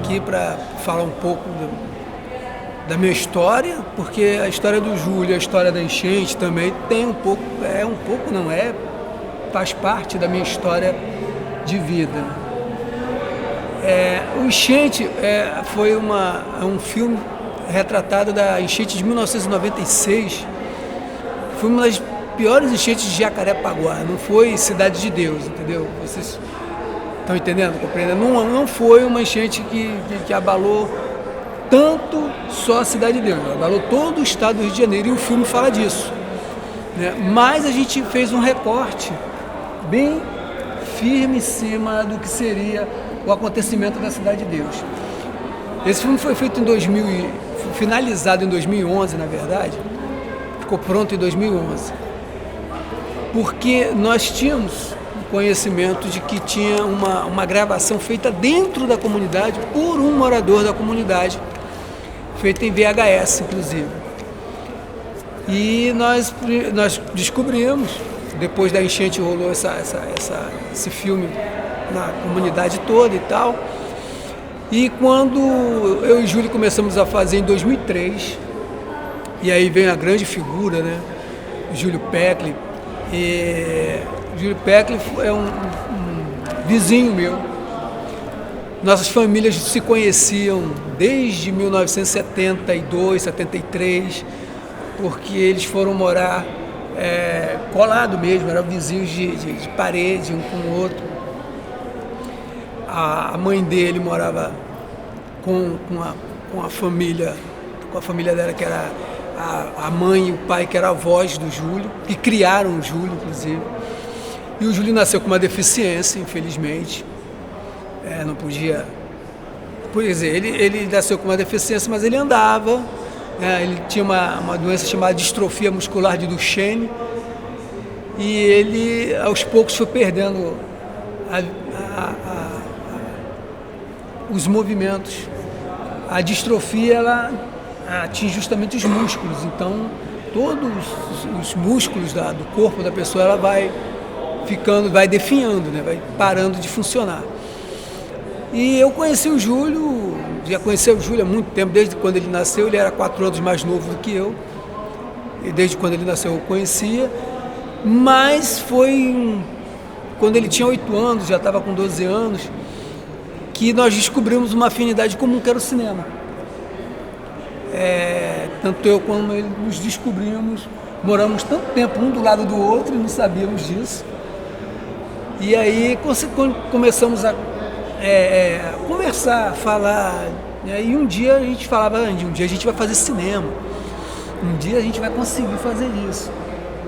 aqui para falar um pouco da minha história, porque a história do Júlio, a história da enchente também tem faz parte da minha história de vida. O Enchente foi um filme retratado da enchente de 1996. Foi uma das piores enchentes de Jacarepaguá, não foi Cidade de Deus, entendeu? Vocês estão entendendo, compreendendo? Não foi uma enchente que abalou tanto só a Cidade de Deus, abalou todo o estado do Rio de Janeiro, e o filme fala disso, né? Mas a gente fez um recorte bem firme em cima do que seria o acontecimento da Cidade de Deus. Esse filme foi feito finalizado em 2011, na verdade, ficou pronto em 2011, porque nós tínhamos conhecimento de que tinha uma gravação feita dentro da comunidade por um morador da comunidade, feita em VHS, inclusive. E nós descobrimos, depois da enchente rolou esse filme na comunidade toda e tal, e quando eu e Júlio começamos a fazer em 2003, e aí vem a grande figura, né, Júlio Peckley. Júlio Peckley é um vizinho meu. Nossas famílias se conheciam desde 1972, 73, porque eles foram morar colado mesmo, eram vizinhos de parede, um com o outro. A mãe dele morava com a família dela, que era a mãe e o pai, que eram avós do Júlio, que criaram o Júlio, inclusive. E o Júlio nasceu com uma deficiência, infelizmente. Não podia... Por dizer, ele nasceu com uma deficiência, mas ele andava. Ele tinha uma doença chamada distrofia muscular de Duchenne. E ele, aos poucos, foi perdendo os movimentos. A distrofia, ela atinge justamente os músculos. Então, todos os músculos do corpo da pessoa, ela vai definhando, né? Vai parando de funcionar. E eu conheci o Júlio, já conheci o Júlio há muito tempo, desde quando ele nasceu. Ele era 4 anos mais novo do que eu, e desde quando ele nasceu eu conhecia, mas foi quando ele tinha 8 anos, já estava com 12 anos, que nós descobrimos uma afinidade comum, que era o cinema. Tanto eu como ele nos descobrimos, moramos tanto tempo um do lado do outro e não sabíamos disso. E aí começamos a conversar, falar, e um dia a gente falava, um dia a gente vai fazer cinema, um dia a gente vai conseguir fazer isso.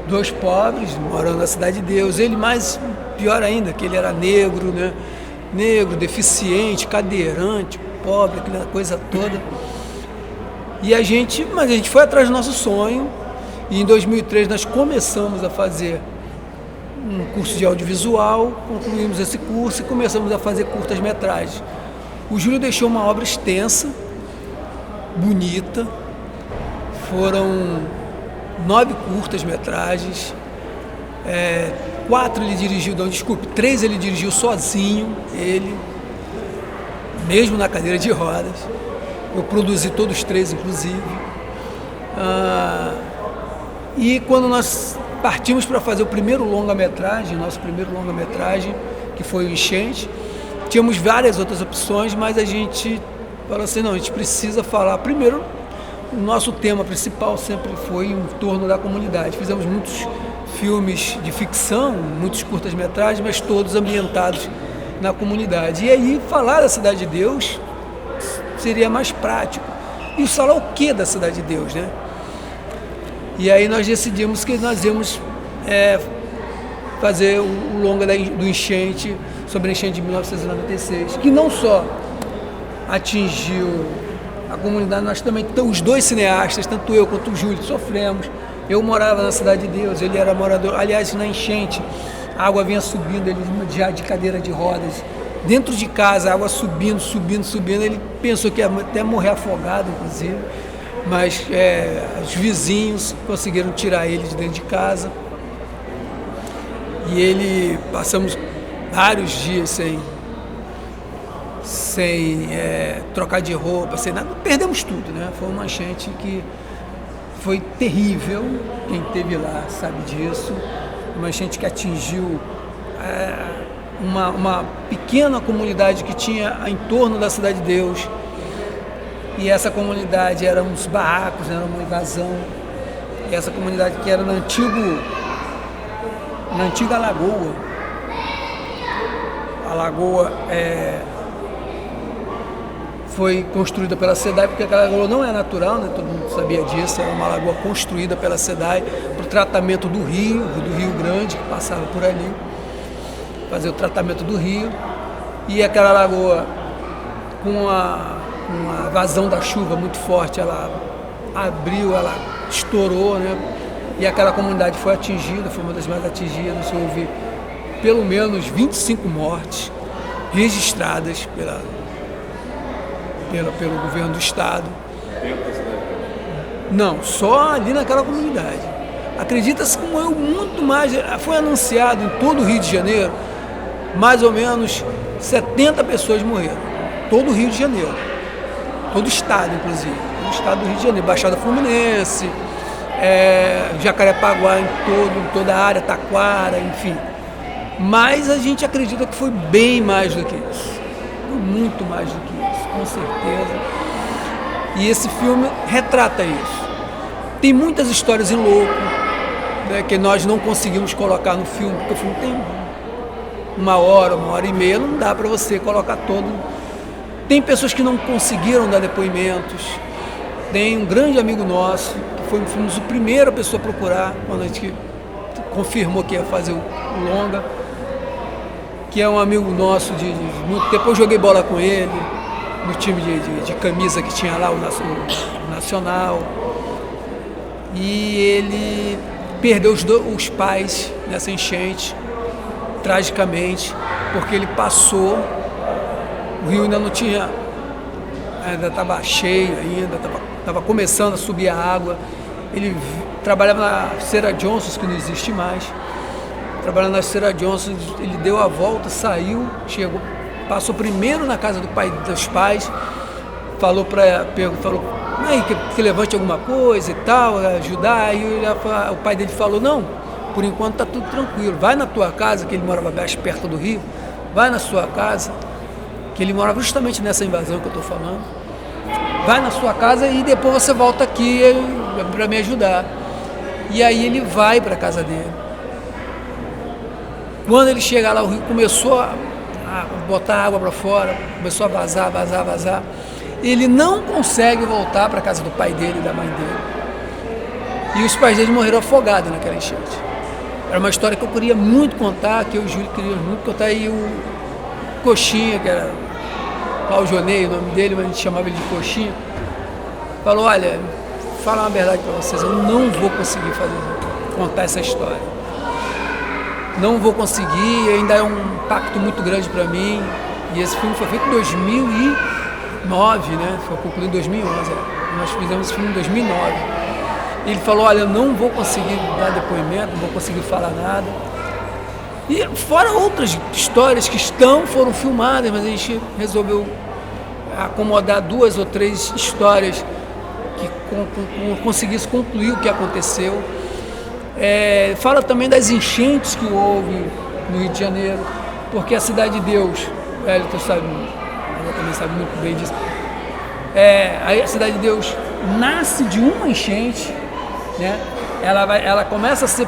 2 pobres morando na Cidade de Deus, ele mais pior ainda, que ele era negro, né? Negro, deficiente, cadeirante, pobre, aquela coisa toda. Mas a gente foi atrás do nosso sonho, e em 2003 nós começamos a fazer um curso de audiovisual, concluímos esse curso e começamos a fazer curtas-metragens. O Júlio deixou uma obra extensa, bonita, foram 9 curtas-metragens, 3 ele dirigiu sozinho, mesmo na cadeira de rodas. Eu produzi todos os 3, inclusive. E quando nós partimos para fazer o primeiro longa-metragem, nosso primeiro longa-metragem, que foi o Enchente, tínhamos várias outras opções, mas a gente falou assim, não, a gente precisa falar. Primeiro, o nosso tema principal sempre foi em torno da comunidade. Fizemos muitos filmes de ficção, muitos curtas-metragens, mas todos ambientados na comunidade. E aí, falar da Cidade de Deus seria mais prático. E falar o que da Cidade de Deus, né? E aí nós decidimos que nós íamos fazer o longa do Enchente, sobre a enchente de 1996, que não só atingiu a comunidade, nós também, os 2 cineastas, tanto eu quanto o Júlio, sofremos. Eu morava na Cidade de Deus, ele era morador. Aliás, na enchente, a água vinha subindo, ele já de cadeira de rodas, dentro de casa, a água subindo, ele pensou que ia até morrer afogado, inclusive, mas os vizinhos conseguiram tirar ele de dentro de casa, e passamos vários dias sem trocar de roupa, sem nada. Perdemos tudo, né? Foi uma enchente que foi terrível, quem esteve lá sabe disso. Uma enchente que atingiu uma pequena comunidade que tinha em torno da Cidade de Deus. E essa comunidade era uns barracos, era uma invasão. E essa comunidade que era na antiga lagoa. A lagoa foi construída pela SEDAI, porque aquela lagoa não é natural, né? Todo mundo sabia disso, era uma lagoa construída pela SEDAI para o tratamento do Rio Grande, que passava por ali, fazer o tratamento do rio. E aquela lagoa, com a vazão da chuva muito forte, ela abriu, ela estourou, né? E aquela comunidade foi atingida, foi uma das mais atingidas. Houve pelo menos 25 mortes registradas pelo governo do estado. Não, só ali naquela comunidade. Acredita-se que morreu muito mais. Foi anunciado em todo o Rio de Janeiro, mais ou menos 70 pessoas morreram. Todo o Rio de Janeiro. Todo o estado, inclusive. Todo o estado do Rio de Janeiro. Baixada Fluminense, Jacarepaguá em toda a área, Taquara, enfim. Mas a gente acredita que foi bem mais do que isso. Foi muito mais do que isso, com certeza. E esse filme retrata isso. Tem muitas histórias em louco, né, que nós não conseguimos colocar no filme, porque o filme tem uma hora e meia, não dá para você colocar todo. Tem pessoas que não conseguiram dar depoimentos. Tem um grande amigo nosso, que fomos a primeira pessoa a procurar, quando a gente confirmou que ia fazer o longa, que é um amigo nosso de muito tempo. Eu joguei bola com ele, no time de camisa que tinha lá, o Nacional. E ele perdeu os pais nessa enchente, tragicamente, porque ele passou, o rio ainda não tinha, ainda estava cheio, estava começando a subir a água. Ele trabalhava na Cera Johnson, que não existe mais. Trabalhando na Cera Johnson, ele deu a volta, saiu, chegou, passou primeiro na casa dos pais, falou, aí, que levante alguma coisa e tal, ajudar. Aí o pai dele falou, não, por enquanto está tudo tranquilo, vai na tua casa, que ele morava bem perto do rio, vai na sua casa, que ele morava justamente nessa invasão que eu estou falando, vai na sua casa e depois você volta aqui para me ajudar. E aí ele vai para a casa dele. Quando ele chega lá, o rio começou a botar água para fora, começou a vazar. Ele não consegue voltar para a casa do pai dele e da mãe dele. E os pais dele morreram afogados naquela enchente. Era uma história que eu queria muito contar, que eu e o Júlio queríamos muito contar. E o Coxinha, que era Claudionei, o nome dele, mas a gente chamava ele de Coxinha, falou, olha, vou falar uma verdade para vocês, eu não vou conseguir contar essa história. Não vou conseguir, ainda é um impacto muito grande para mim. E esse filme foi feito em 2009, né? Foi concluído em 2011. Nós fizemos esse filme em 2009. E ele falou, olha, eu não vou conseguir dar depoimento, não vou conseguir falar nada. E fora outras histórias que foram filmadas, mas a gente resolveu acomodar 2 ou 3 histórias que conseguisse concluir o que aconteceu. Fala também das enchentes que houve no Rio de Janeiro, porque a Cidade de Deus, o Elton também sabe muito bem disso, a Cidade de Deus nasce de uma enchente, né? Ela começa a ser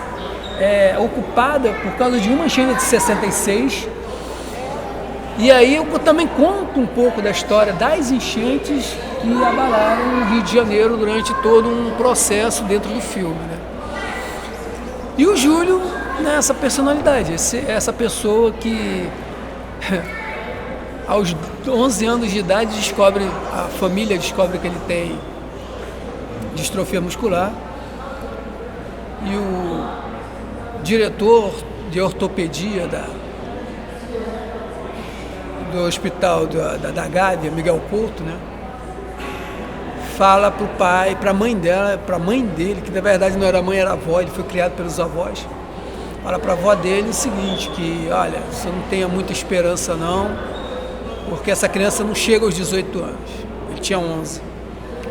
ocupada por causa de uma enchente de 66, e aí eu também conto um pouco da história das enchentes que abalaram o Rio de Janeiro durante todo um processo dentro do filme, né? E o Júlio, né, essa personalidade, essa pessoa que aos 11 anos de idade a família descobre que ele tem distrofia muscular, e o diretor de ortopedia do hospital da Gávea, Miguel Couto, né, fala para o pai, para a mãe dele, que na verdade não era mãe, era avó, ele foi criado pelos avós. Fala para a avó dele o seguinte, que olha, você não tenha muita esperança não, porque essa criança não chega aos 18 anos, ele tinha 11.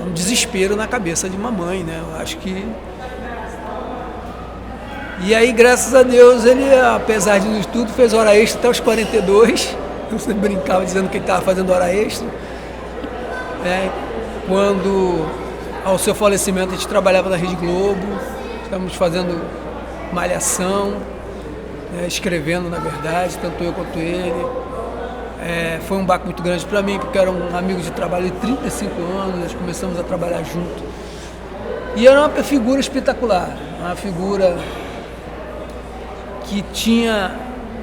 Um desespero na cabeça de uma mãe, né? Eu acho que... E aí, graças a Deus, ele, apesar de tudo, fez hora extra até os 42. Eu sempre brincava dizendo que ele estava fazendo hora extra. Quando, ao seu falecimento, a gente trabalhava na Rede Globo, estávamos fazendo malhação, escrevendo, na verdade, tanto eu quanto ele. Foi um baque muito grande para mim, porque era um amigo de trabalho de 35 anos, nós começamos a trabalhar junto. E era uma figura espetacular, uma figura que tinha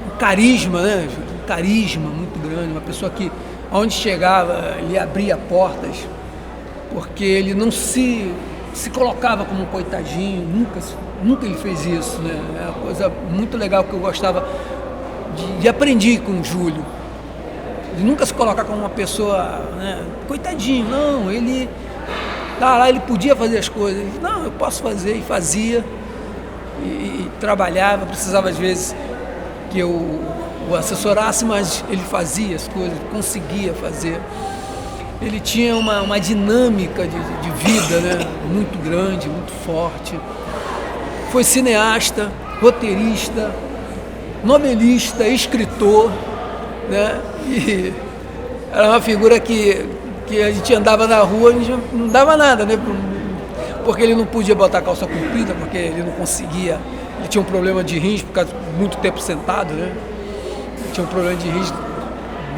um carisma, né? Um carisma muito grande, uma pessoa que, onde chegava, ele abria portas, porque ele não se colocava como um coitadinho, nunca ele fez isso, né? É uma coisa muito legal que eu gostava de aprender com o Júlio, de nunca se colocar como uma pessoa, né, coitadinho, não, ele lá, ele podia fazer as coisas, ele, não, eu posso fazer, e fazia, e trabalhava, precisava às vezes que eu o assessorasse, mas ele fazia as coisas, conseguia fazer. Ele tinha uma dinâmica de vida, né, muito grande, muito forte. Foi cineasta, roteirista, novelista, escritor, né? E era uma figura que a gente andava na rua, a gente não dava nada, né? Porque ele não podia botar calça comprida, porque ele não conseguia, ele tinha um problema de rins por causa de muito tempo sentado, né? Ele tinha um problema de rins,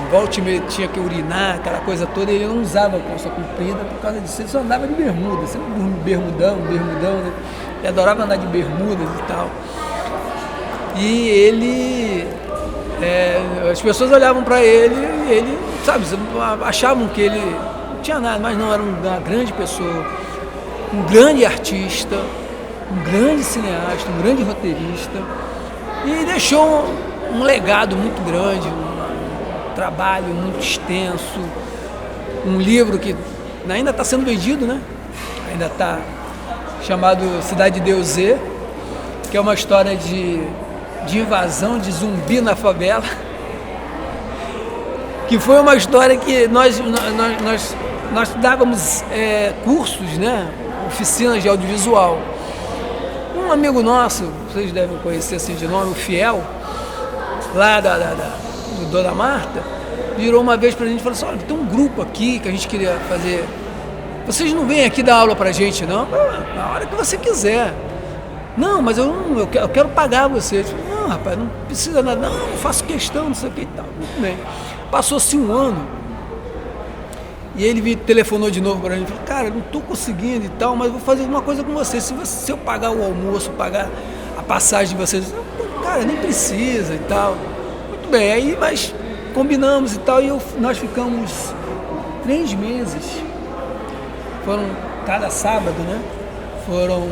volta e meia tinha que urinar, aquela coisa toda, e ele não usava calça comprida por causa disso, ele só andava de bermuda, sempre bermudão, né? Ele adorava andar de bermudas e tal. E ele, as pessoas olhavam para ele e ele, sabe, achavam que ele não tinha nada, mas não, era uma grande pessoa, um grande artista, um grande cineasta, um grande roteirista, e deixou um legado muito grande, um trabalho muito extenso, um livro que ainda está sendo vendido, né? Ainda está, chamado Cidade de Deus Z, que é uma história de invasão de zumbi na favela, que foi uma história que nós dávamos cursos, né, oficinas de audiovisual. Um amigo nosso, vocês devem conhecer assim de nome, o Fiel, lá do Dona Marta, virou uma vez para a gente e falou assim, olha, tem um grupo aqui que a gente queria fazer, vocês não vêm aqui dar aula para a gente, não? Na hora que você quiser. Não, mas eu quero pagar você. Falei, não, rapaz, não precisa nada. Não, eu faço questão, não sei o que e tal. Muito bem. Passou-se um ano e ele me telefonou de novo para mim. Falei, cara, não estou conseguindo e tal, mas vou fazer uma coisa com você. Se eu pagar o almoço, pagar a passagem de vocês, cara, nem precisa e tal. Muito bem, aí mas combinamos e tal, e nós ficamos 3 meses. Foram cada sábado, né? Foram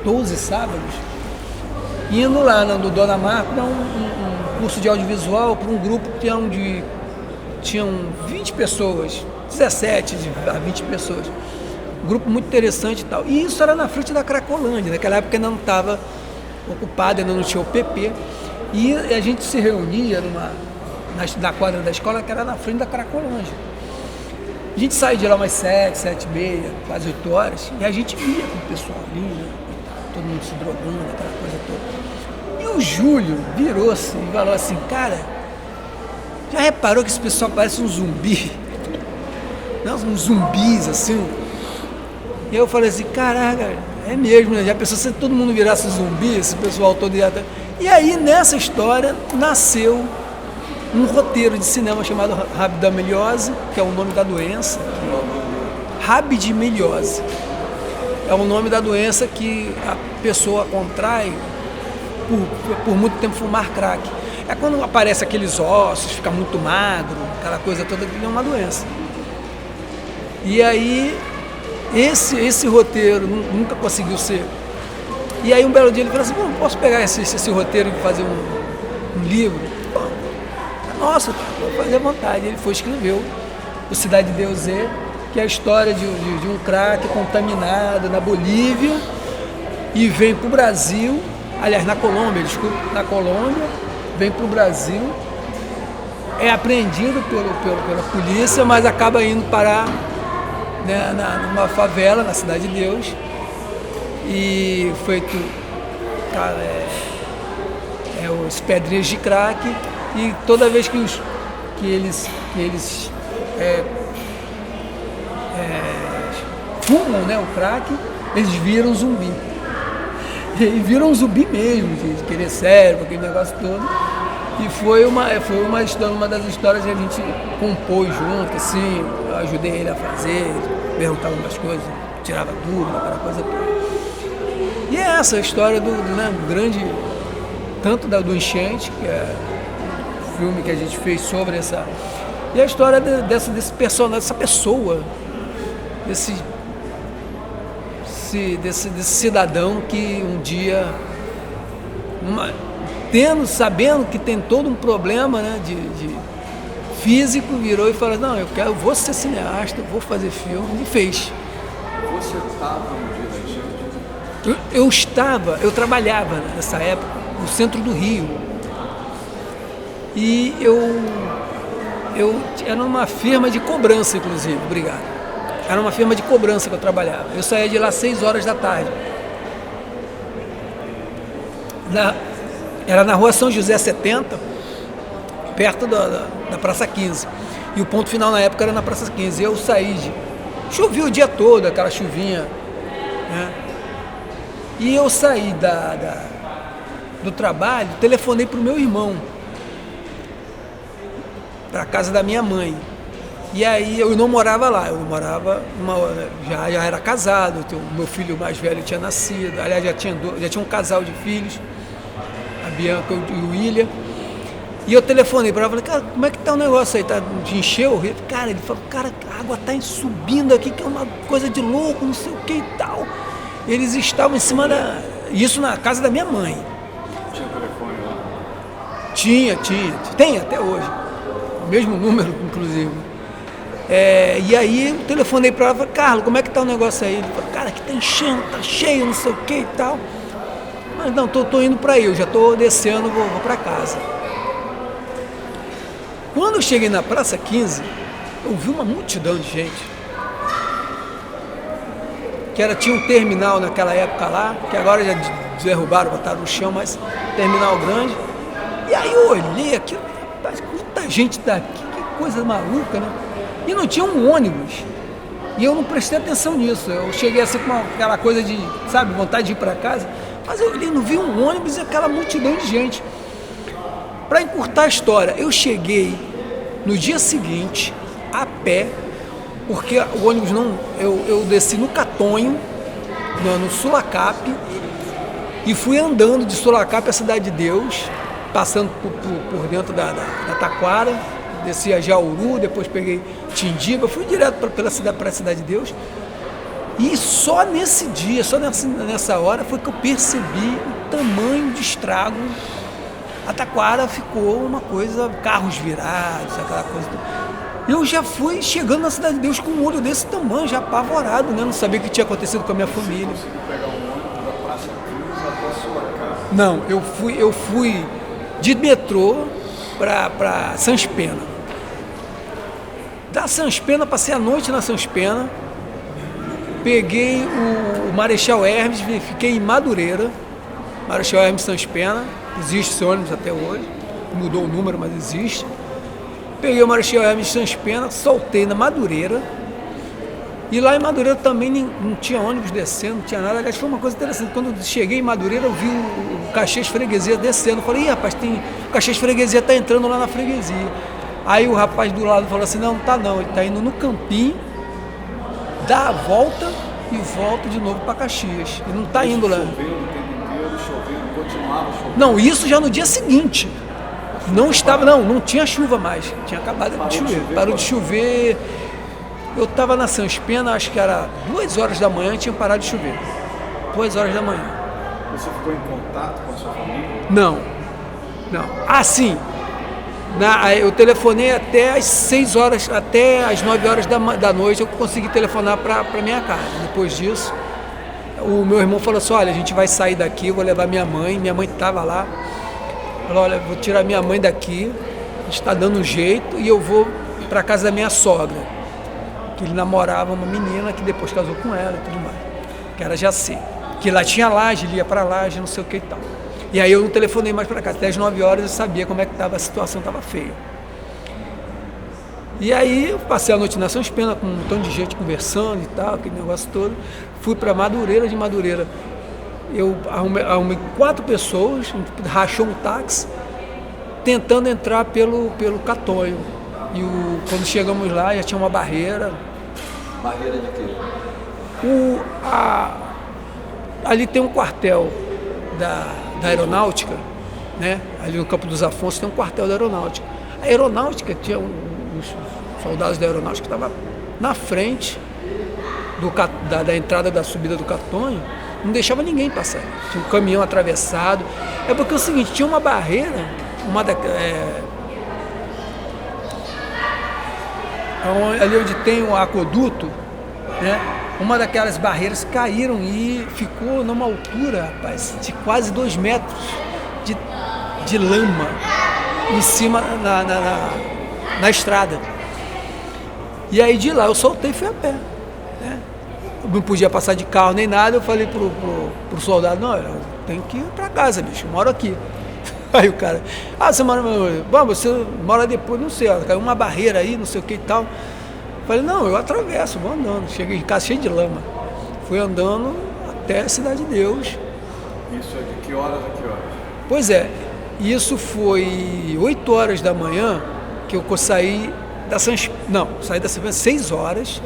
12 sábados, indo lá no Dona Marta, dar um curso de audiovisual para um grupo que tinham 20 pessoas, 17 a 20 pessoas. Um grupo muito interessante e tal. E isso era na frente da Cracolândia, naquela época ainda não estava ocupado, ainda não tinha o PP. E a gente se reunia na quadra da escola, que era na frente da Cracolândia. A gente saía de lá umas 7, 7h30, quase 8 horas, e a gente via com o pessoal ali, né? Todo mundo se drogando, aquela coisa toda. E o Júlio virou-se e falou assim, cara, já reparou que esse pessoal parece um zumbi? Não, uns zumbis, assim. E eu falei assim, caraca, é mesmo, né? Já pensou se todo mundo virasse zumbi, esse pessoal todo ia... E aí, nessa história, nasceu um roteiro de cinema chamado Rabdomeliose, que é o nome da doença. Rabdomeliose é o nome da doença que a pessoa contrai por muito tempo fumar crack. É quando aparece aqueles ossos, fica muito magro, aquela coisa toda, que é uma doença. E aí, esse roteiro nunca conseguiu ser. E aí, um belo dia ele falou assim, bom, posso pegar esse roteiro e fazer um livro? Nossa, vou fazer à vontade. Ele foi e escreveu o Cidade de Deus Z, que é a história de um crack contaminado na Bolívia e vem para o Brasil, aliás, na Colômbia, vem para o Brasil é apreendido pela polícia, mas acaba indo parar, né, numa favela, na Cidade de Deus, e feito, cara, os pedrinhos de crack, e toda vez que eles fumam, né, o crack, eles viram zumbi. E viram zumbi mesmo, de querer cérebro, aquele negócio todo. E foi uma das histórias que a gente compôs junto, assim, eu ajudei ele a fazer, perguntava umas coisas, tirava dúvida, aquela coisa toda. E é essa a história do grande, tanto do Enchente, que é o filme que a gente fez sobre essa, e a história desse personagem, dessa pessoa, desse cidadão que um dia, sabendo que tem todo um problema, né, de físico, virou e falou, não, eu vou ser cineasta, vou fazer filme, e fez. Você estava no dia da enchente? Eu trabalhava nessa época no centro do Rio, e eu era uma firma de cobrança, inclusive, obrigado. Era uma firma de cobrança que eu trabalhava. Eu saía de lá às 6 horas da tarde. Era na rua São José 70, perto da Praça 15. E o ponto final na época era na Praça 15. Eu saí chovia o dia todo, aquela chuvinha, né? E eu saí do trabalho, telefonei para o meu irmão, para a casa da minha mãe. E aí eu não morava lá, já era casado, o meu filho mais velho tinha nascido, aliás já tinha um casal de filhos, a Bianca e o William. E eu telefonei para ela, falei, cara, como é que tá o negócio aí? De encher o rio? Cara, ele falou, cara, a água tá subindo aqui, que é uma coisa de louco, não sei o que e tal. Eles estavam em cima isso na casa da minha mãe. Tinha telefone lá? Tinha, tem até hoje, o mesmo número, inclusive. E aí eu telefonei para ela e falei, Carlos, como é que tá o negócio aí? Ele falou, cara, aqui tá enchendo, tá cheio, não sei o que e tal. Mas não, tô indo para aí, eu já tô descendo, vou para casa. Quando eu cheguei na Praça 15, eu vi uma multidão de gente. Tinha um terminal naquela época lá, que agora já derrubaram, botaram no chão, mas terminal grande. E aí eu olhei aquilo, muita gente daqui, que coisa maluca, né? E não tinha um ônibus. E eu não prestei atenção nisso. Eu cheguei assim com aquela coisa de, sabe, vontade de ir para casa. Mas eu olhei, não vi um ônibus e aquela multidão de gente. Para encurtar a história, eu cheguei no dia seguinte, a pé, porque o ônibus não... Eu desci no Catonho, no Sulacap, e fui andando de Sulacap à Cidade de Deus, passando por dentro da Taquara, desci a Jauru, depois peguei Tindiba, fui direto para a Cidade de Deus. E só nesse dia, só nessa hora, foi que eu percebi o tamanho de estrago. A Taquara ficou uma coisa, carros virados, aquela coisa. Eu já fui chegando na Cidade de Deus com um olho desse tamanho, já apavorado, né? Não sabia o que tinha acontecido com a minha família. Você conseguiu pegar um ônibus da Praça 15 até a sua casa? Não, eu fui de metrô para Sans Pena. Da Sans Pena, passei a noite na Sans Pena, peguei o Marechal Hermes, fiquei em Madureira, Marechal Hermes Sans Pena, existe esse ônibus até hoje, mudou o número, mas existe. Peguei o Marechal Hermes Sans Pena, soltei na Madureira, e lá em Madureira também não tinha ônibus descendo, não tinha nada. Aliás, foi uma coisa interessante, quando eu cheguei em Madureira, eu vi o Caxias Freguesia descendo, eu falei, ih, rapaz, o Caxias Freguesia está entrando lá na freguesia. Aí o rapaz do lado falou assim, não tá não, ele está indo no campinho, dá a volta e volta de novo para Caxias. Ele não está indo lá. Chovendo o tempo inteiro, chovendo, continuava chovendo. Não, isso já no dia seguinte. Não tinha chuva mais. Tinha acabado de chover. Parou de chover. Eu estava na Sans Pena, acho que era 2 horas da manhã, tinha parado de chover. 2 horas da manhã. Você ficou em contato com a sua família? Não. Ah, sim. Eu telefonei até às 6 horas, até às 9 horas da noite eu consegui telefonar para minha casa. Depois disso, o meu irmão falou assim, olha, a gente vai sair daqui, eu vou levar minha mãe estava lá. Falou, olha, vou tirar minha mãe daqui está dando um jeito e eu vou para casa da minha sogra, que ele namorava uma menina que depois casou com ela e tudo mais, que era Jaci, que lá tinha laje, ele ia para laje, não sei o que e tal. E aí eu não telefonei mais para casa, até às 9 horas eu sabia como é que estava, a situação estava feia. E aí eu passei a noite na São Pena com um montão de gente conversando e tal, aquele negócio todo. Fui para Madureira, de Madureira eu arrumei 4 pessoas, a gente rachou um táxi, tentando entrar pelo Catonho. E quando chegamos lá já tinha uma barreira. Barreira de quê? Ali tem um quartel da aeronáutica, né? Ali no Campo dos Afonsos tem um quartel da aeronáutica. A aeronáutica tinha os soldados da aeronáutica que estavam na frente da entrada da subida do Catonho, não deixava ninguém passar. Tinha um caminhão atravessado. É porque é o seguinte, tinha uma barreira, ali onde tem o aqueduto, né? Uma daquelas barreiras caíram e ficou numa altura, rapaz, de quase 2 metros de lama em cima na estrada. E aí de lá eu soltei e fui a pé, né? Eu não podia passar de carro nem nada, eu falei pro soldado, não, eu tenho que ir para casa, bicho, eu moro aqui. Aí o cara, você mora, você mora depois, não sei, caiu uma barreira aí, não sei o que e tal. Falei, não, eu atravesso, vou andando. Cheguei em casa cheio de lama. Fui andando até a Cidade de Deus. Isso é de que horas a que horas? Pois é, isso foi 8 horas da manhã que eu saí da saí da 6 horas,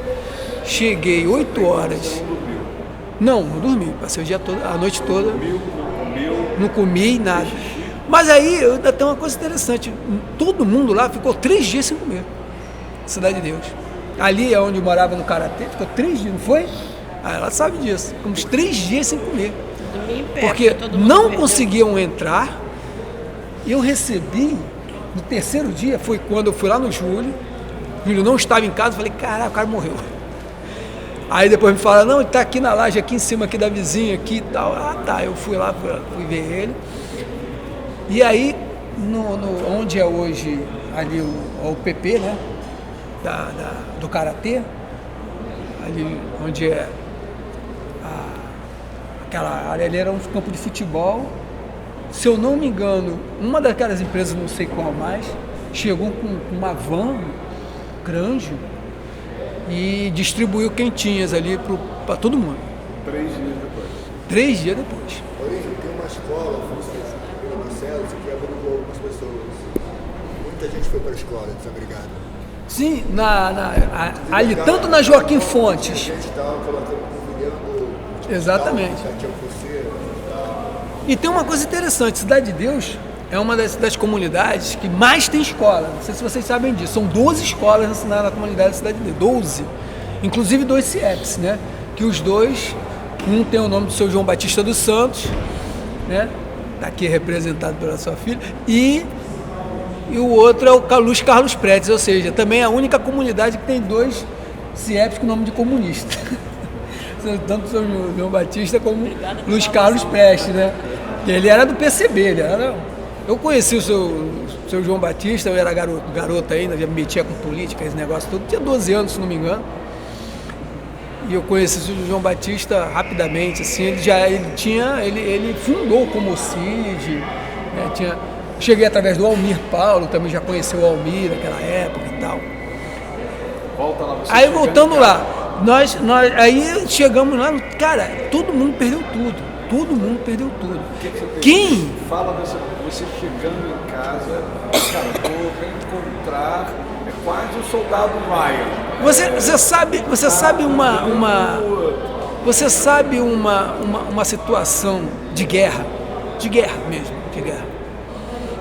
cheguei 8 horas. Não dormi, passei o dia todo, a noite toda. Não comi nada. Mas aí ainda tem uma coisa interessante, todo mundo lá ficou 3 dias sem comer. Cidade de Deus. Ali é onde eu morava no Karatê, ficou 3 dias, não foi? Ela sabe disso. Ficamos 3 dias sem comer. Porque não conseguiam entrar. Eu recebi, no 3º dia, foi quando eu fui lá no Júlio. O Júlio não estava em casa, falei, caralho, o cara morreu. Aí depois me fala, não, ele está aqui na laje, aqui em cima aqui da vizinha, aqui e tal. Tá, eu fui lá, fui ver ele. E aí, onde é hoje ali o PP, né? Do Karatê, ali onde é aquela área ali era um campo de futebol. Se eu não me engano, uma daquelas empresas, não sei qual mais, chegou com uma van grande e distribuiu quentinhas ali para todo mundo. 3 dias depois. 3 dias depois. Hoje tem uma escola, Vila Marcelo, que abrigou algumas pessoas. Muita gente foi para a escola, desabrigada. Sim, ali, tanto na Joaquim Fontes. A gente estava convidando. Exatamente. E tem uma coisa interessante, Cidade de Deus é uma das comunidades que mais tem escola. Não sei se vocês sabem disso. São 12 escolas na comunidade da Cidade de Deus. 12. Inclusive 2 CIEPs, né? Que os dois, um tem o nome do seu João Batista dos Santos, né? Está aqui representado pela sua filha. E o outro é o Luiz Carlos Prestes, ou seja, também é a única comunidade que tem 2 CIEPs com nome de comunista. Tanto o seu João Batista como Luiz Carlos Prestes, né? Ele era do PCB, eu conheci o seu João Batista, eu era garoto ainda, já me metia com política, esse negócio todo, tinha 12 anos, se não me engano. E eu conheci o seu João Batista rapidamente, assim, ele fundou o Comocid, né? Cheguei através do Almir Paulo, também já conheceu o Almir naquela época e tal. Volta lá, você aí voltando lá, aí chegamos lá, cara, todo mundo perdeu tudo. Todo mundo perdeu tudo. Quem? Fala você chegando em casa, cara, vou reencontrar, é quase o soldado Ryan. Você sabe uma situação de guerra mesmo,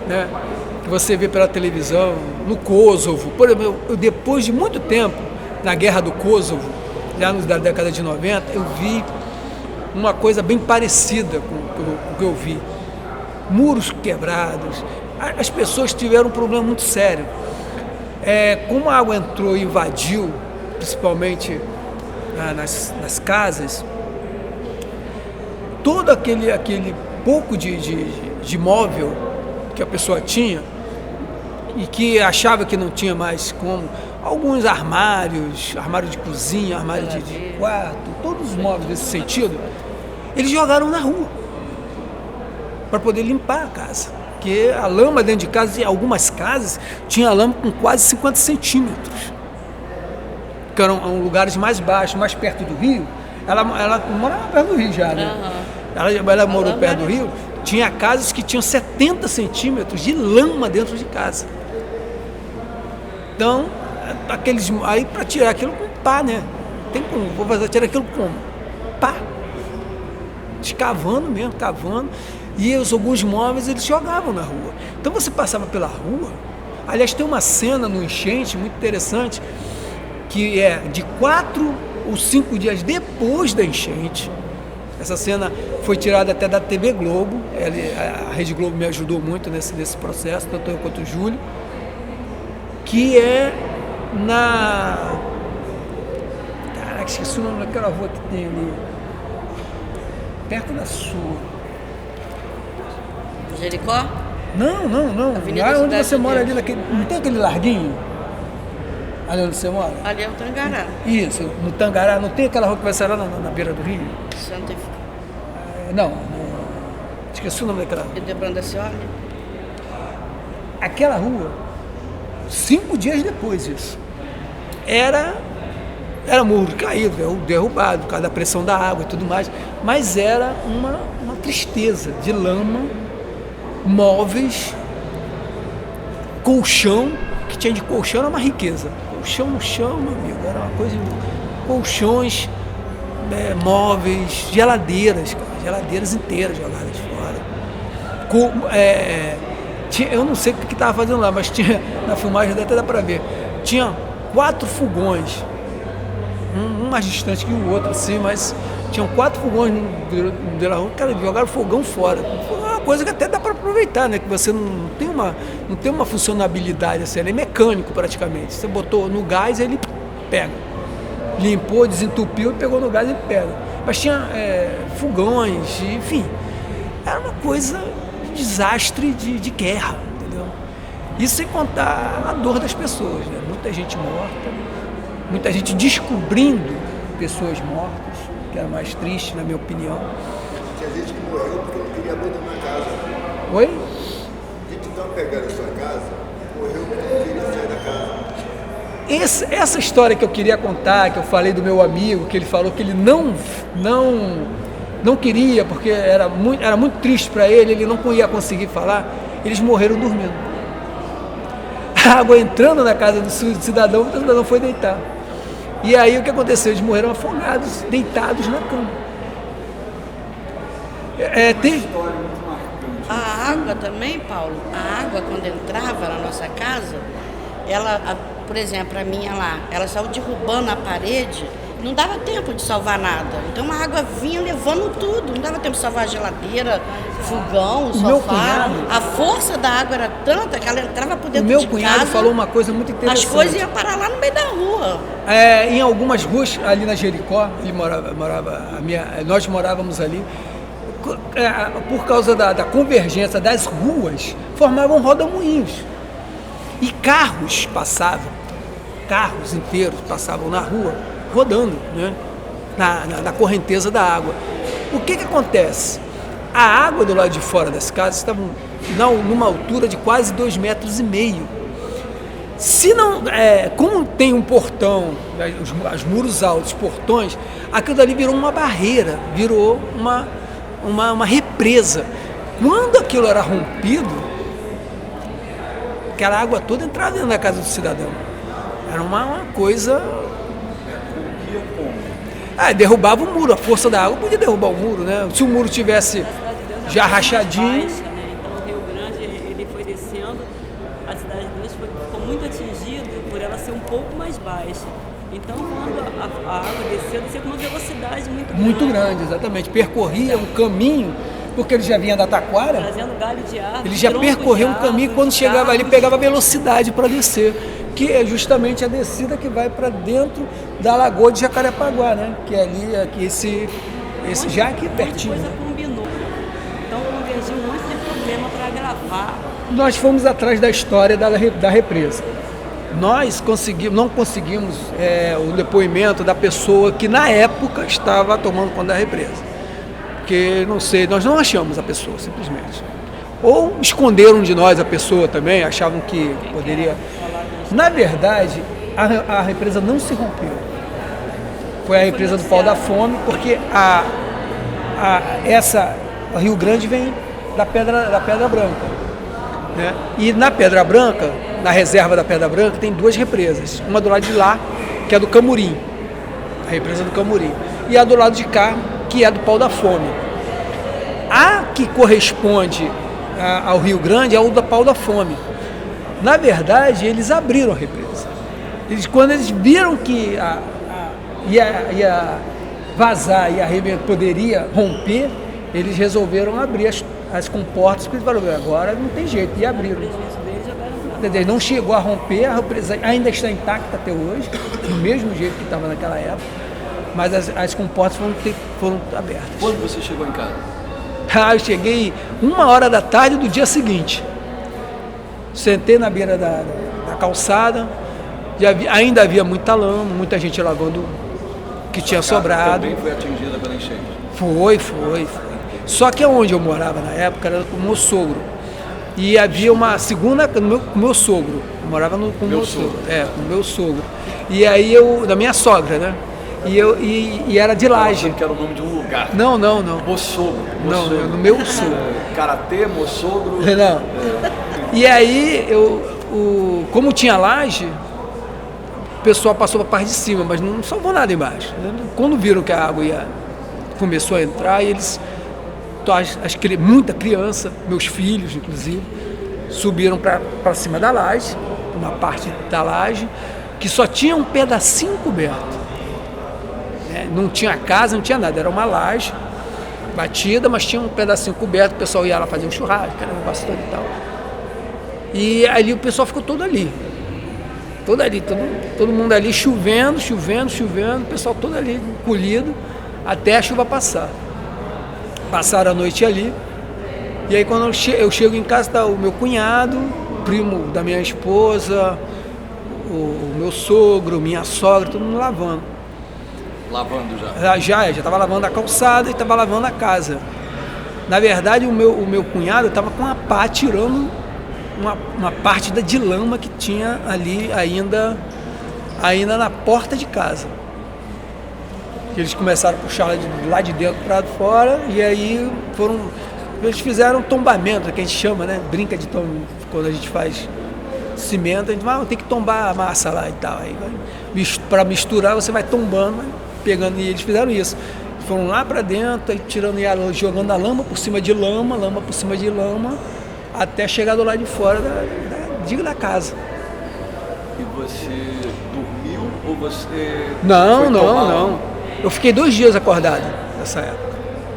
né? Que você vê pela televisão, no Kosovo, por exemplo, depois de muito tempo, na guerra do Kosovo, já na década de 90, eu vi uma coisa bem parecida com o que eu vi. Muros quebrados, as pessoas tiveram um problema muito sério. Como a água entrou e invadiu, principalmente nas casas, todo aquele pouco de móvel que a pessoa tinha, e que achava que não tinha mais como, alguns armários, armário de cozinha, armário de quarto, todos os móveis nesse sentido, eles jogaram na rua para poder limpar a casa. Porque a lama dentro de casa, em algumas casas, tinha lama com quase 50 centímetros. Que eram lugares mais baixos, mais perto do rio. Ela morava perto do rio já, né? Ela morou perto do rio. Tinha casas que tinham 70 centímetros de lama dentro de casa. Então, aí para tirar aquilo com pá, né? Tem como, vou fazer, tirar aquilo com pá. Escavando mesmo, cavando. E alguns móveis eles jogavam na rua. Então você passava pela rua. Aliás, tem uma cena no enchente muito interessante, que é de 4 ou 5 dias depois da enchente. Essa cena foi tirada até da TV Globo. A Rede Globo me ajudou muito nesse processo, tanto eu quanto o Júlio. Que é na... Caraca, esqueci o nome daquela rua que tem ali. Perto da sua. Jericó? Não. Avenida Lá onde Cidade você de mora, Deus. ali naquele. Não tem aquele larguinho? Ali onde você mora? Ali é o Tangará. Isso, no Tangará, não tem aquela rua que vai sair lá na beira do rio? Santa Não, esqueci o nome daquela rua. Ildebrando da Senhora? Aquela rua, 5 dias depois disso, era muro caído, derrubado, por causa da pressão da água e tudo mais, mas era uma tristeza de lama, móveis, colchão, que tinha de colchão era uma riqueza. Colchão no chão, meu amigo, era uma coisa. Colchões, móveis, geladeiras inteiras jogadas fora. Eu não sei o que estava fazendo lá, mas tinha, na filmagem até dá para ver, tinha 4 fogões, um mais distante que o outro, assim, mas tinham 4 fogões na rua, cara, jogaram fogão fora. É uma coisa que até dá para aproveitar, né? Que você não tem uma funcionabilidade, assim, ele é mecânico praticamente. Você botou no gás, ele pega. Limpou, desentupiu e pegou no gás e pega. Mas tinha fogões, enfim. Era uma coisa, um desastre de guerra, entendeu? Isso sem contar a dor das pessoas, né? Muita gente morta, muita gente descobrindo pessoas mortas, que era mais triste, na minha opinião. Tinha gente que morreu porque não queria abandonar a casa. Oi? Gente tão pegando a sua casa, morreu porque não queria sair da casa. Essa história que eu queria contar, que eu falei do meu amigo, que ele falou que ele não queria, porque era muito triste para ele não ia conseguir falar, eles morreram dormindo. A água entrando na casa do cidadão, o cidadão foi deitar. E aí o que aconteceu? Eles morreram afogados, deitados na cama. A água também, Paulo, a água quando entrava na nossa casa, por exemplo, a minha lá, ela saiu derrubando a parede, não dava tempo de salvar nada. Então a água vinha levando tudo, não dava tempo de salvar a geladeira, fogão, o meu sofá. cunhado, A força da água era tanta que ela entrava por dentro de O casa. meu cunhado falou uma coisa muito interessante. As coisas iam parar lá no meio da rua. Em algumas ruas, ali na Jericó, nós morávamos ali, por causa da convergência das ruas, formavam rodamuinhos. E carros inteiros passavam na rua, rodando, né? na correnteza da água. O que acontece? A água do lado de fora das casas estava numa altura de quase 2,5 metros. Se não, como tem um portão, os muros altos, portões, aquilo dali virou uma barreira, virou uma represa. Quando aquilo era rompido, aquela água toda entrava dentro da casa do cidadão. Era uma coisa... derrubava o muro, a força da água podia derrubar o muro, né? Se o muro tivesse já rachadinho... Baixa, né? Então o Rio Grande ele foi descendo, a cidade de Deus ficou muito atingida por ela ser um pouco mais baixa. Então quando a água descia com uma velocidade muito grande, exatamente. Percorria um caminho, porque ele já vinha da Taquara, trazendo galho de árvore, ele já percorreu um caminho, quando chegava ali pegava velocidade para descer, que é justamente a descida que vai para dentro da Lagoa de Jacarepaguá, né? Que é ali, esse já aqui pertinho. Muita coisa combinou. Então convergiu um monte de problema para agravar nós fomos atrás da história da represa. Nós não conseguimos o depoimento da pessoa que na época estava tomando conta da represa. Porque, não sei, nós não achamos a pessoa, simplesmente. Ou esconderam de nós a pessoa também, achavam que poderia... Na verdade, a represa não se rompeu. Foi a represa do Pau da Fome, porque a Rio Grande vem da Pedra Branca. Né? E na Pedra Branca, na reserva da Pedra Branca, tem duas represas. Uma do lado de lá, que é do Camurim, a represa do Camurim. E a do lado de cá, que é do Pau da Fome. A que corresponde ao Rio Grande é o do Pau da Fome. Na verdade, eles abriram a represa. Quando eles viram que ia vazar e a represa poderia romper, eles resolveram abrir as comportas, porque eles falaram, agora não tem jeito, e abriram. Não chegou a romper, a represa ainda está intacta até hoje, do mesmo jeito que estava naquela época, mas as comportas foram abertas. Quando você chegou em casa? Eu cheguei 1h da tarde do dia seguinte. Sentei na beira da calçada, ainda havia muita lama, muita gente lavando que tinha sobrado. Também foi atingida pela enchente? Foi. Só que onde eu morava na época era com o meu sogro. E havia uma segunda com o meu sogro. Eu morava com o meu sogro. Com o meu sogro. E aí da minha sogra, né? E era de laje. Que era o nome de um lugar. Não. Moçogro. Não, no meu sogro. Karatê, moçogro. Não. E aí, como tinha laje, o pessoal passou para a parte de cima, mas não salvou nada embaixo. Quando viram que a água começou a entrar, eles, muita criança, meus filhos inclusive, subiram para cima da laje, uma parte da laje, que só tinha um pedacinho coberto. Não tinha casa, não tinha nada, era uma laje batida, mas tinha um pedacinho coberto, o pessoal ia lá fazer um churrasco, era um negócio todo e tal. E ali o pessoal ficou todo mundo ali chovendo, o pessoal todo ali colhido, até a chuva passar. Passaram a noite ali, e aí quando eu chego em casa, está o meu cunhado, o primo da minha esposa, o meu sogro, minha sogra, todo mundo lavando. Lavando já? Já estava lavando a calçada e estava lavando a casa. Na verdade, o meu cunhado estava com a pá tirando uma parte de lama que tinha ali ainda na porta de casa. Eles começaram a puxar lá de dentro para fora, e aí eles fizeram tombamento, que a gente chama, né? Brinca de quando a gente faz cimento, a gente tem que tombar a massa lá e tal. Aí para misturar você vai tombando, pegando, e eles fizeram isso. Foram lá para dentro, aí jogando a lama por cima de lama, até chegar do lado de fora da casa. E você dormiu ou você... Não. Eu fiquei 2 dias acordado nessa época.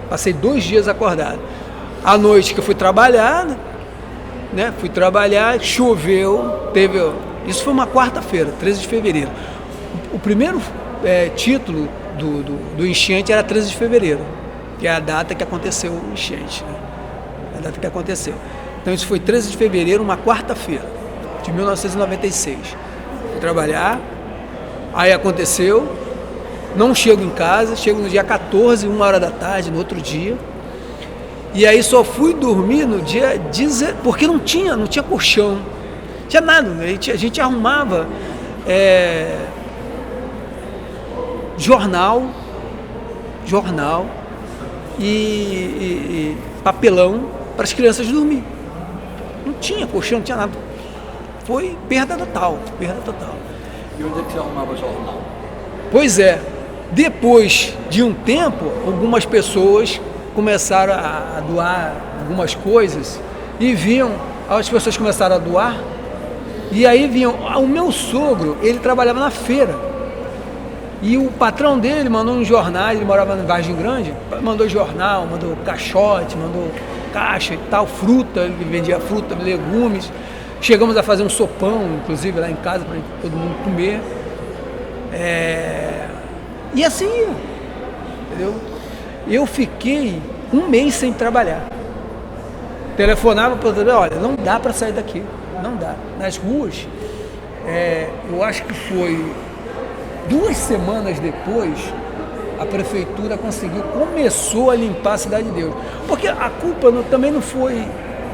Passei 2 dias acordado. À noite que eu fui trabalhar, né? Choveu, isso foi uma quarta-feira, 13 de fevereiro. O primeiro título do enchente era 13 de fevereiro, que é a data que aconteceu o enchente, né? A data que aconteceu. Então isso foi 13 de fevereiro, uma quarta-feira, de 1996. Fui trabalhar, aí aconteceu, não chego em casa, chego no dia 14, 1h da tarde, no outro dia, e aí só fui dormir no dia 10, porque não tinha colchão, não tinha nada, a gente arrumava jornal e papelão para as crianças dormir. Não tinha colchão, não tinha nada. Foi perda total. E onde é que você arrumava jornal? Pois é, depois de um tempo, algumas pessoas começaram a doar algumas coisas e as pessoas começaram a doar, e aí vinham, o meu sogro, ele trabalhava na feira, e o patrão dele mandou uns jornais, ele morava na Vargem Grande, mandou jornal, mandou caixote, mandou caixa e tal, fruta, ele vendia fruta, legumes. Chegamos a fazer um sopão, inclusive, lá em casa, para todo mundo comer. E assim, entendeu? Eu fiquei 1 mês sem trabalhar. telefonava para o olha, não dá para sair daqui, não dá. Nas ruas, eu acho que foi 2 semanas depois, a prefeitura começou a limpar a Cidade de Deus. Porque a culpa também não foi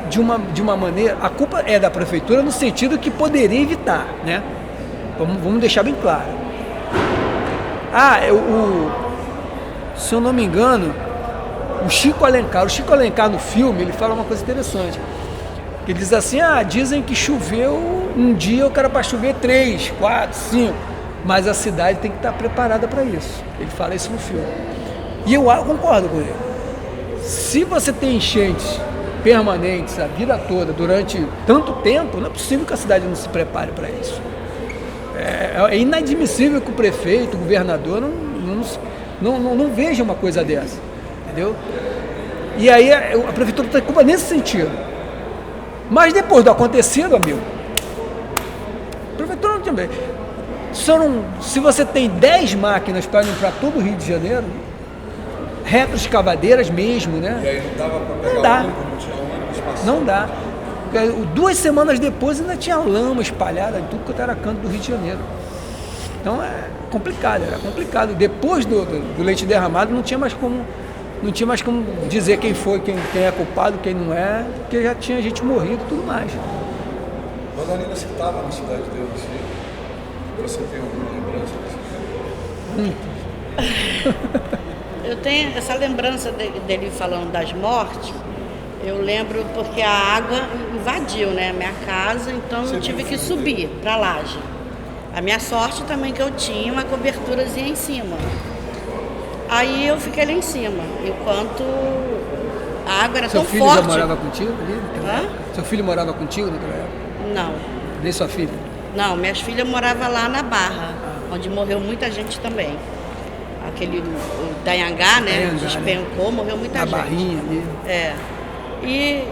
de uma maneira, a culpa é da prefeitura no sentido que poderia evitar, né? Vamos deixar bem claro. Se eu não me engano, o Chico Alencar no filme, ele fala uma coisa interessante. Ele diz assim, dizem que choveu um dia, o cara para chover 3, 4, 5, mas a cidade tem que estar preparada para isso. Ele fala isso no filme. E eu concordo com ele. Se você tem enchentes permanentes a vida toda, durante tanto tempo, não é possível que a cidade não se prepare para isso. É inadmissível que o prefeito, o governador não veja uma coisa dessa, entendeu? E aí a prefeitura tem culpa nesse sentido. Mas depois do acontecido, amigo, a prefeitura não também. Se você tem 10 máquinas para limpar todo o Rio de Janeiro, retroescavadeiras mesmo, né? E aí não dava para pegar não dá. não tinha ônibus passando. Não dá. 2 semanas depois ainda tinha lama espalhada em tudo quanto era canto do Rio de Janeiro. Então era complicado. Depois do leite derramado não tinha mais como dizer quem foi, quem é culpado, quem não é, porque já tinha gente morrido e tudo mais. Madalena, você estava na Cidade de Deus nesse dia? Você tem alguma lembrança desse dia? Eu tenho essa lembrança dele falando das mortes. Eu lembro porque a água invadiu, né, a minha casa, então eu tive que subir para a laje. A minha sorte também que eu tinha uma coberturazinha em cima. Aí eu fiquei lá em cima, enquanto a água era tão forte. Seu filho já morava contigo ali? Hã? Seu filho morava contigo naquela época? Não. Nem sua filha? Não, minhas filhas moravam lá na Barra, onde morreu muita gente também. O Dayangá, né? Despencou, morreu muita gente. Na Barrinha ali. E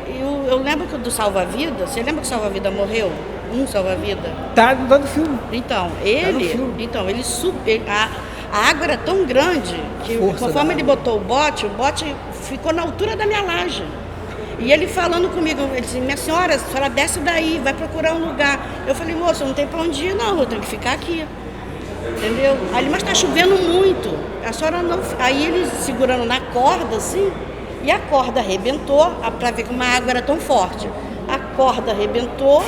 eu lembro que do salva-vida, você lembra que o salva-vida morreu? Um salva-vida? Tá no filme. Então, a água era tão grande que conforme ele botou o bote ficou na altura da minha laje. E ele falando comigo, ele disse, minha senhora, a senhora desce daí, vai procurar um lugar. Eu falei, moço, não tem pra onde ir não, eu tenho que ficar aqui. Entendeu? Aí ele, mas tá chovendo muito. A senhora não. Aí ele segurando na corda, assim, e a corda arrebentou, pra ver como a água era tão forte. A corda arrebentou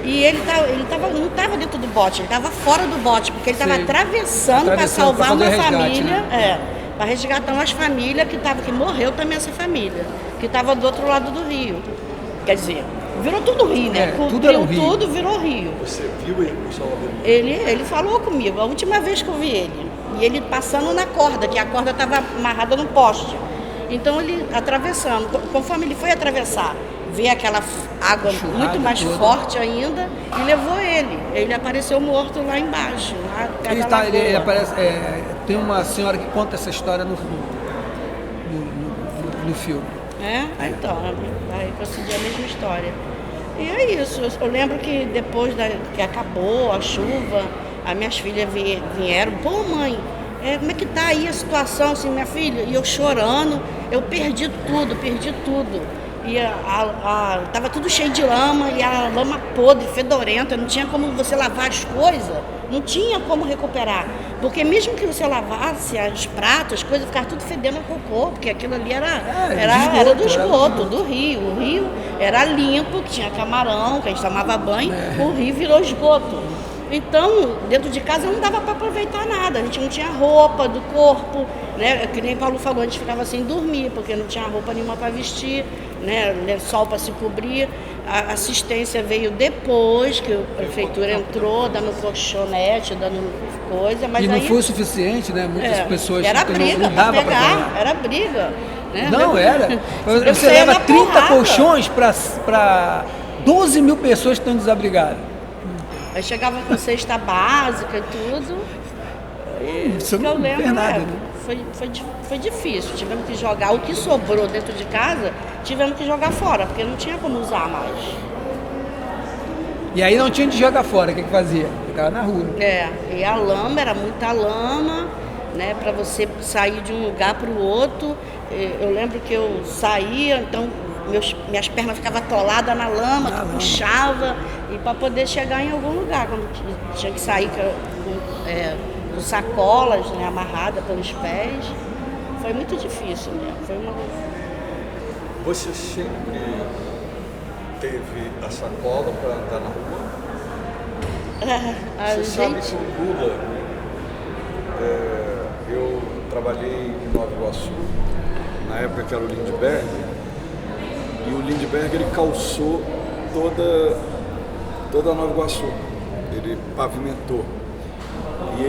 e ele não estava dentro do bote, ele estava fora do bote, porque ele estava atravessando para salvar uma família, né? Para resgatar umas famílias que morreu também essa família, que estava do outro lado do rio. Quer dizer, virou tudo rio, né? Tudo era rio. Tudo virou rio. Você viu ele no salvador? Ele falou comigo, a última vez que eu vi ele. E ele passando na corda, que a corda estava amarrada no poste. Então ele atravessando, conforme ele foi atravessar, veio aquela água muito mais forte ainda e levou ele. Ele apareceu morto lá embaixo. Ele aparece, tem uma senhora que conta essa história no filme. Então, vai coincidir a mesma história. E é isso. Eu lembro que depois que acabou a chuva, as minhas filhas vieram, pô mãe, como é que tá aí a situação, assim, minha filha? E eu chorando, eu perdi tudo. E tava tudo cheio de lama, e a lama podre, fedorenta, não tinha como você lavar as coisas, não tinha como recuperar. Porque mesmo que você lavasse os pratos, as coisas ficavam tudo fedendo a cocô, porque aquilo ali era do esgoto, do rio. O rio era limpo, que tinha camarão, que a gente tomava banho, o rio virou esgoto. Então, dentro de casa não dava para aproveitar nada, a gente não tinha roupa do corpo, né? Que nem Paulo falou, a gente ficava sem dormir, porque não tinha roupa nenhuma para vestir, né? Lençol para se cobrir. A assistência veio depois que a prefeitura entrou, dando colchonete, dando coisa, mas e não aí foi o suficiente, né? Muitas pessoas era briga não dava para pegar. Era briga. Né? Não, era. Você leva 30 colchões para 12 mil pessoas que estão desabrigadas. Aí chegava com cesta básica e tudo. Você não fez nada, né? Foi difícil. Tivemos que jogar o que sobrou dentro de casa, tivemos que jogar fora, porque não tinha como usar mais. E aí não tinha de jogar fora, o que fazia? Ficava na rua. E a lama, era muita lama, né? Para você sair de um lugar para o outro. Eu lembro que eu saía, então minhas pernas ficavam atoladas na lama, que puxava, e para poder chegar em algum lugar, quando tinha que sair com sacolas, né, amarrada pelos pés. Foi muito difícil mesmo. Você sempre teve a sacola para andar na rua? Você sabe que o Lula, eu trabalhei em Nova Iguaçu, na época que era o Lindbergh, e o Lindbergh ele calçou toda a Nova Iguaçu, ele pavimentou. E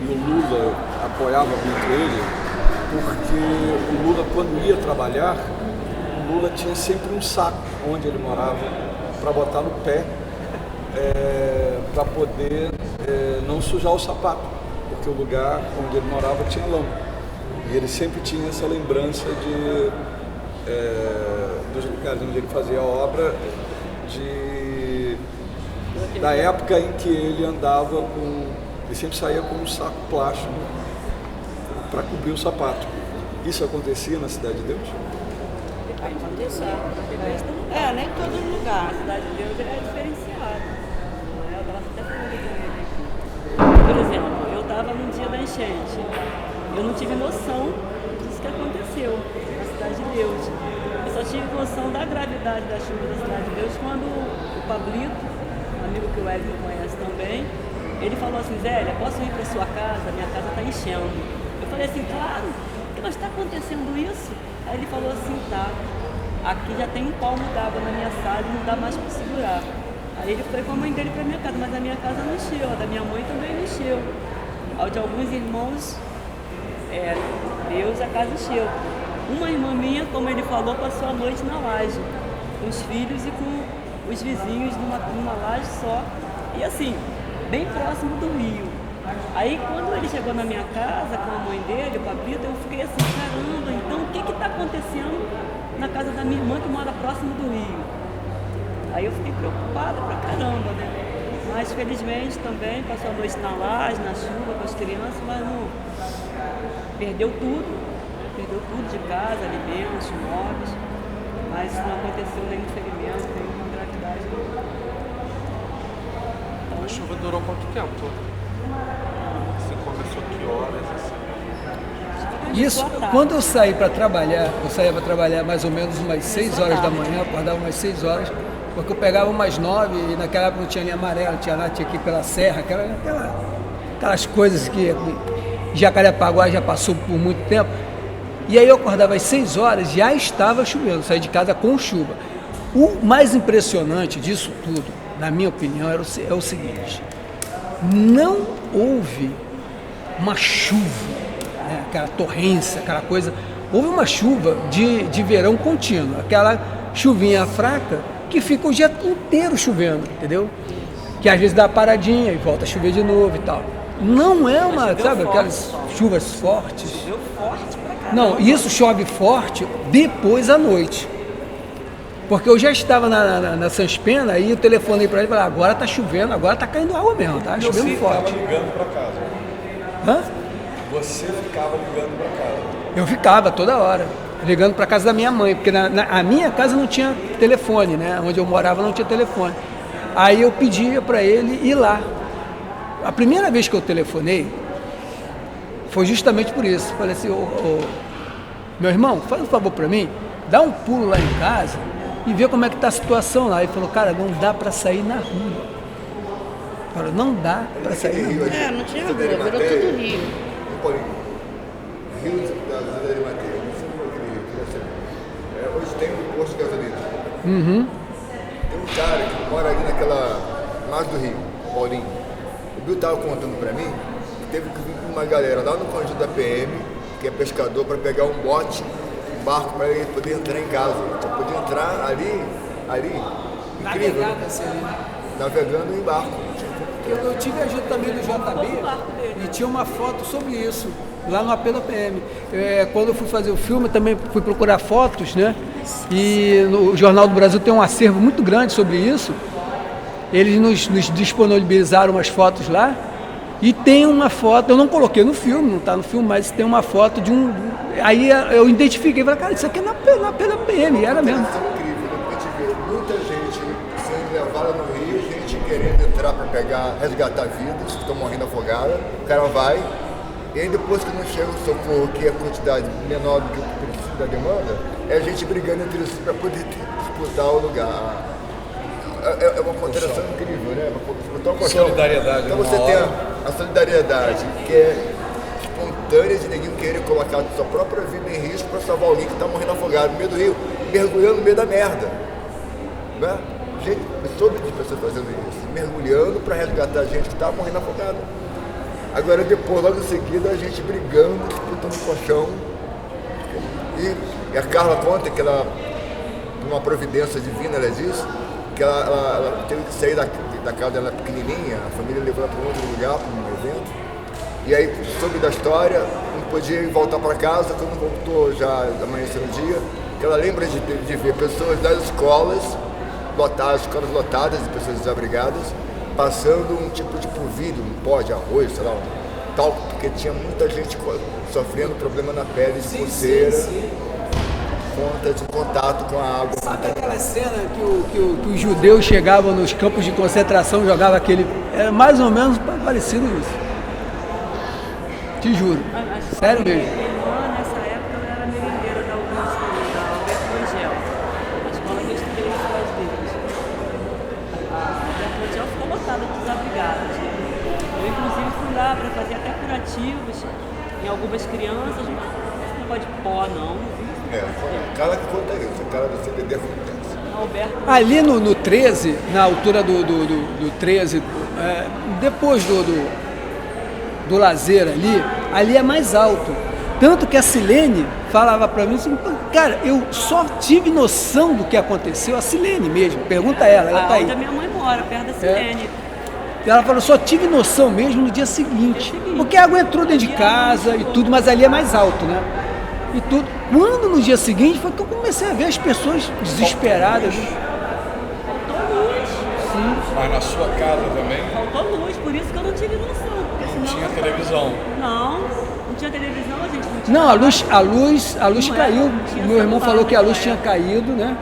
o Lula apoiava muito ele, porque o Lula, quando ia trabalhar, o Lula tinha sempre um saco onde ele morava para botar no pé, para poder não sujar o sapato, porque o lugar onde ele morava tinha lama. E ele sempre tinha essa lembrança dos lugares onde ele fazia a obra, da época em que ele andava ele sempre saía com um saco plástico para cobrir o sapato. Isso acontecia na Cidade de Deus? Nem todo lugar. A Cidade de Deus é diferenciada. Eu estava até falando com ele aqui. Por exemplo, eu estava num dia da enchente. Eu não tive noção disso que aconteceu na Cidade de Deus. Eu só tive noção da gravidade da chuva da Cidade de Deus quando o Pablito, um amigo que o Hélio conhece também, ele falou assim: Zélia, posso ir para sua casa? Minha casa está enchendo. Eu falei assim: claro, mas está acontecendo isso? Aí ele falou assim: tá, aqui já tem um palmo d'água na minha sala e não dá mais para segurar. Aí ele foi com a mãe dele para minha casa, mas a minha casa não encheu, a da minha mãe também não encheu. Ao de alguns irmãos, Deus, a casa encheu. Uma irmã minha, como ele falou, passou a noite na laje, com os filhos e com os vizinhos numa laje só. E assim, bem próximo do rio. Aí quando ele chegou na minha casa com a mãe dele, o Pablito, eu fiquei assim: caramba, então o que está acontecendo na casa da minha irmã que mora próximo do rio? Aí eu fiquei preocupada pra caramba, né? Mas felizmente também passou a noite na laje, na chuva, com as crianças, mas não perdeu tudo de casa, alimentos, móveis, mas não aconteceu nenhum ferimento, nenhuma gravidade. Então a chuva durou quanto tempo? Você começou que horas? Assim? Isso, quando eu saí para trabalhar, eu saía para trabalhar mais ou menos umas 6 horas da manhã, acordava umas 6 horas, porque eu pegava umas 9 e naquela época não tinha linha amarela, tinha que ir pela serra, aquelas coisas que Jacarepaguá já passou por muito tempo. E aí eu acordava às 6 horas, já estava chovendo, saí de casa com chuva. O mais impressionante disso tudo, na minha opinião, é o seguinte: não houve uma chuva, né, aquela torrência, aquela coisa. Houve uma chuva de verão contínuo, aquela chuvinha fraca que fica o dia inteiro chovendo, entendeu? Que às vezes dá uma paradinha e volta a chover de novo e tal. Não é uma, sabe, aquelas chuvas fortes. Choveu forte pra cá. Não, isso chove forte depois à noite. Porque eu já estava na Sanspena e eu telefonei para ele e falei: agora tá chovendo, agora tá caindo água mesmo, tá chovendo forte. Você ficava ligando para casa? Hã? Você ficava ligando para casa? Eu ficava toda hora, ligando para casa da minha mãe, porque a minha casa não tinha telefone, né? Onde eu morava não tinha telefone. Aí eu pedia para ele ir lá. A primeira vez que eu telefonei foi justamente por isso. Falei assim: meu irmão, faz um favor para mim, dá um pulo lá em casa e vê como é que está a situação lá. Ele falou: cara, não dá para sair na rua. Falou: não dá para sair na rua. Não tinha rua, virou tudo rio. Rio da Zé de Mateus, não sei como aquele rio. Hoje tem um posto de gasolina. Uhum. Tem um cara que mora ali naquela margem do rio, Paulinho. O Bill estava contando para mim que teve que vir com uma galera lá no conjunto da PM, que é pescador, para pegar um bote, um barco, para ele poder entrar em casa. Só podia entrar ali, incrível, navegando em barco. Eu tive ajuda também do JB e tinha uma foto sobre isso, lá no AP da PM. Quando eu fui fazer o filme, também fui procurar fotos, né? E no Jornal do Brasil tem um acervo muito grande sobre isso. Eles nos disponibilizaram umas fotos lá E tem uma foto, eu não coloquei no filme, não está no filme, mas tem uma foto de um... Aí eu identifiquei, falei, cara, isso aqui é na PM, e era mesmo. Isso é incrível, né? Porque a gente vê muita gente sendo levada no rio, gente querendo entrar para pegar, resgatar vidas, que estão morrendo afogadas, o cara vai, e aí depois que não chega o socorro, que é a quantidade menor do que o precisa da demanda, é a gente brigando entre si para poder disputar o lugar. É uma consideração incrível, né? Solidariedade. Então você tem a solidariedade, que é espontânea de ninguém querer colocar a sua própria vida em risco para salvar alguém que está morrendo afogado no meio do rio, mergulhando no meio da merda. Né? Gente, eu soube de pessoas fazendo isso, mergulhando para resgatar a gente que estava morrendo afogado. Agora depois, logo em seguida, a gente brigando, disputando colchão. E a Carla conta que ela, por uma providência divina, ela diz que ela teve que sair da casa dela pequenininha, a família levou ela para um outro lugar, para um evento. E aí soube da história, não podia ir voltar para casa, quando voltou já amanhecendo o dia, que ela lembra de ver pessoas das escolas lotadas de pessoas desabrigadas, passando um tipo de polvilho, um pó de arroz, sei lá, um tal, porque tinha muita gente sofrendo problema na pele, de coceira. Conta de contato com a água. Sabe aquela cena que os judeus chegavam nos campos de concentração, jogavam aquele... Era mais ou menos parecido isso. Te juro. Sério mesmo. Nessa época eu era merendeira da Augusta, da Alberto Rangel, a escola que eu estudei nas Estados Unidos. A Alberto Rangel ficou lotada de desabrigados. Eu inclusive fui lá para fazer até curativos em algumas crianças. Não pode pó, não. O cara que conta isso, o cara do CBD acontece. Ali no 13, na altura do 13, depois do lazer ali é mais alto. Tanto que a Silene falava pra mim assim, cara, eu só tive noção do que aconteceu, a Silene mesmo, pergunta a ela tá aí. Onde a minha mãe mora, perto da Silene. Ela falou, só tive noção mesmo no dia seguinte, porque a água entrou dentro de casa e tudo, mas ali é mais alto, né? E tudo. Quando no dia seguinte foi que eu comecei a ver as pessoas desesperadas. Faltou luz. Sim. Mas na sua casa também? Faltou luz, por isso que eu não tive noção. Porque senão... Tinha televisão. Não tinha televisão, a gente não tinha. Não, a luz caiu. Meu irmão falou que a luz tinha época. caído, né?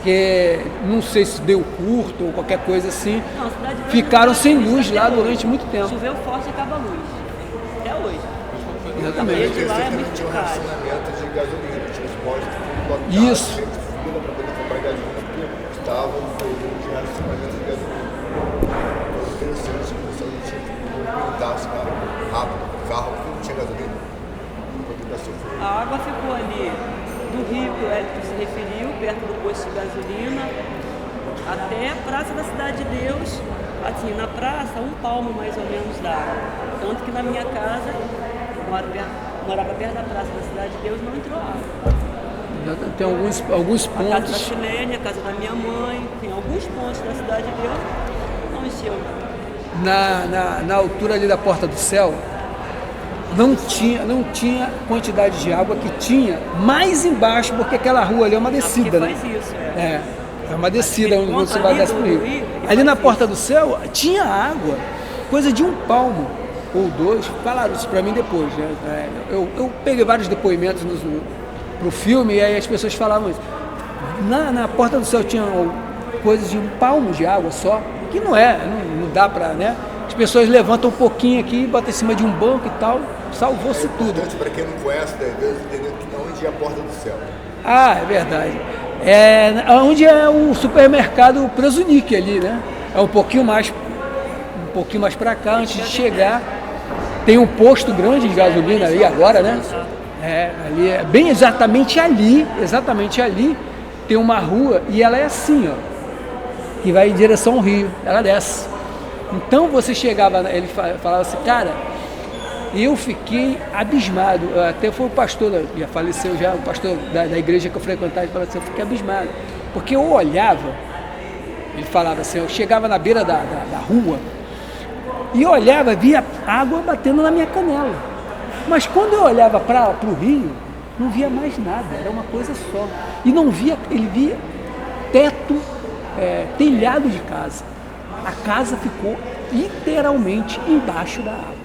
Que não sei se deu curto ou qualquer coisa assim. Não, a cidade de Ficaram sem luz até lá hoje. durante muito tempo. Choveu forte e acaba a luz. Até hoje. Exatamente. Esse lá é muito tinha um caro. racionamento de gasolina, tinha os postos lotados, Isso. gente fila para poder comprar gasolina, porque estava no período de racionamento de gasolina. Então, interessante, o pessoal não tinha que movimentar esse carro rápido, o carro, porque não tinha gasolina. Para poder dar socorro. A água ficou ali do rio que o Hélio se referiu, perto do posto de gasolina, até a Praça da Cidade de Deus, assim, na praça, um palmo mais ou menos d'água. Tanto que na minha casa, morava perto da Praça da Cidade de Deus, não entrou água. Tem alguns A casa da pontos. Silene, a casa da minha mãe, tem alguns pontos da Cidade de Deus, não encheu. Na altura ali da Porta do Céu, não tinha quantidade de água que tinha mais embaixo, porque aquela rua ali é uma descida, né? Faz isso, É uma descida onde você vai ali descer pro do rio. rio, Ali na faz Porta do Céu tinha água, coisa de um palmo ou dois. Falaram isso pra mim depois, né? Eu peguei vários depoimentos pro filme e aí as pessoas falavam isso. Na Porta do Céu tinha coisas de um palmo de água só, que não dá pra, né? As pessoas levantam um pouquinho aqui, botam em cima de um banco e tal, salvou-se tudo. Importante para quem não conhece, deve entender que onde é a Porta do Céu. Ah, é verdade. Onde é o supermercado Presunic ali, né? É um pouquinho mais para cá, antes de chegar. Tem um posto grande de gasolina ali agora, né? Ali é bem exatamente ali, tem uma rua e ela é assim, ó, que vai em direção ao rio, ela desce. Então você chegava, ele falava assim, cara, eu fiquei abismado, até foi o pastor, já faleceu já, o pastor da igreja que eu frequentava, ele falava assim, eu fiquei abismado, porque eu olhava, ele falava assim, eu chegava na beira da rua, e eu olhava, via água batendo na minha canela, mas quando eu olhava para o rio, não via mais nada, era uma coisa só, e não via, ele via teto, telhado de casa, A casa ficou literalmente embaixo da água.